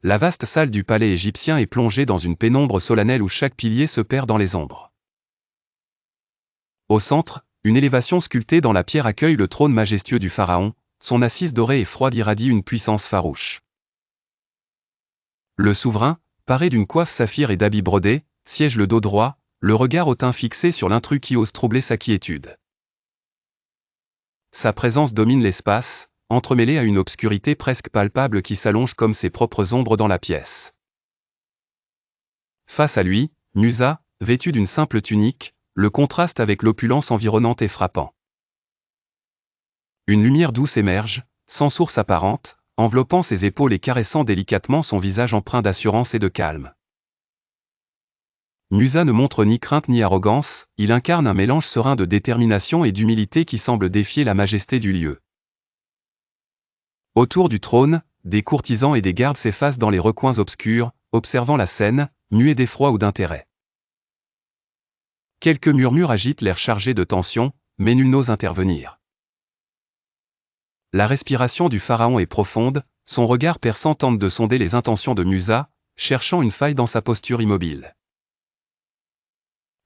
La vaste salle du palais égyptien est plongée dans une pénombre solennelle où chaque pilier se perd dans les ombres. Au centre, une élévation sculptée dans la pierre accueille le trône majestueux du pharaon, son assise dorée et froide irradie une puissance farouche. Le souverain, paré d'une coiffe saphir et d'habits brodés, siège le dos droit, le regard hautain fixé sur l'intrus qui ose troubler sa quiétude. Sa présence domine l'espace, entremêlée à une obscurité presque palpable qui s'allonge comme ses propres ombres dans la pièce. Face à lui, Musa, vêtue d'une simple tunique, le contraste avec l'opulence environnante est frappant. Une lumière douce émerge, sans source apparente, enveloppant ses épaules et caressant délicatement son visage empreint d'assurance et de calme. Musa ne montre ni crainte ni arrogance, il incarne un mélange serein de détermination et d'humilité qui semble défier la majesté du lieu. Autour du trône, des courtisans et des gardes s'effacent dans les recoins obscurs, observant la scène, muets d'effroi ou d'intérêt. Quelques murmures agitent l'air chargé de tension, mais nul n'ose intervenir. La respiration du pharaon est profonde, son regard perçant tente de sonder les intentions de Musa, cherchant une faille dans sa posture immobile.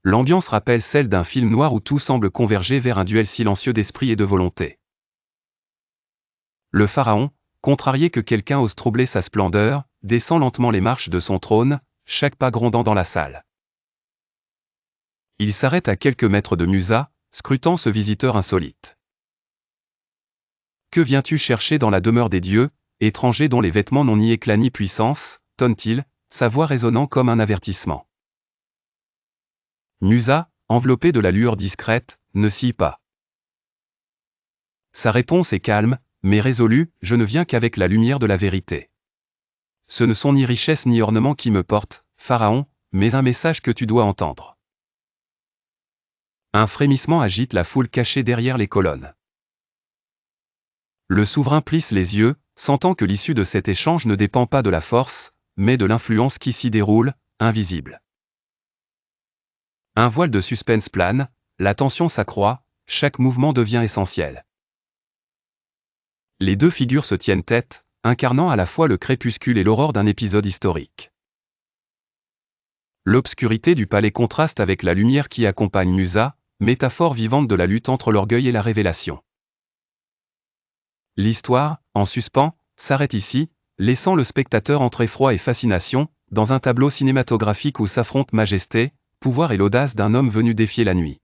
L'ambiance rappelle celle d'un film noir où tout semble converger vers un duel silencieux d'esprit et de volonté. Le pharaon, contrarié que quelqu'un ose troubler sa splendeur, descend lentement les marches de son trône, chaque pas grondant dans la salle. Il s'arrête à quelques mètres de Musa, scrutant ce visiteur insolite. « Que viens-tu chercher dans la demeure des dieux, étranger dont les vêtements n'ont ni éclat ni puissance ?» tonne-t-il, sa voix résonnant comme un avertissement. Musa, enveloppé de la lueur discrète, ne scie pas. Sa réponse est calme, mais résolue, « Je ne viens qu'avec la lumière de la vérité. Ce ne sont ni richesse ni ornements qui me portent, Pharaon, mais un message que tu dois entendre. » Un frémissement agite la foule cachée derrière les colonnes. Le souverain plisse les yeux, sentant que l'issue de cet échange ne dépend pas de la force, mais de l'influence qui s'y déroule, invisible. Un voile de suspense plane, la tension s'accroît, chaque mouvement devient essentiel. Les deux figures se tiennent tête, incarnant à la fois le crépuscule et l'aurore d'un épisode historique. L'obscurité du palais contraste avec la lumière qui accompagne Musa, métaphore vivante de la lutte entre l'orgueil et la révélation. L'histoire, en suspens, s'arrête ici, laissant le spectateur entre effroi et fascination, dans un tableau cinématographique où s'affrontent majesté, pouvoir et l'audace d'un homme venu défier la nuit.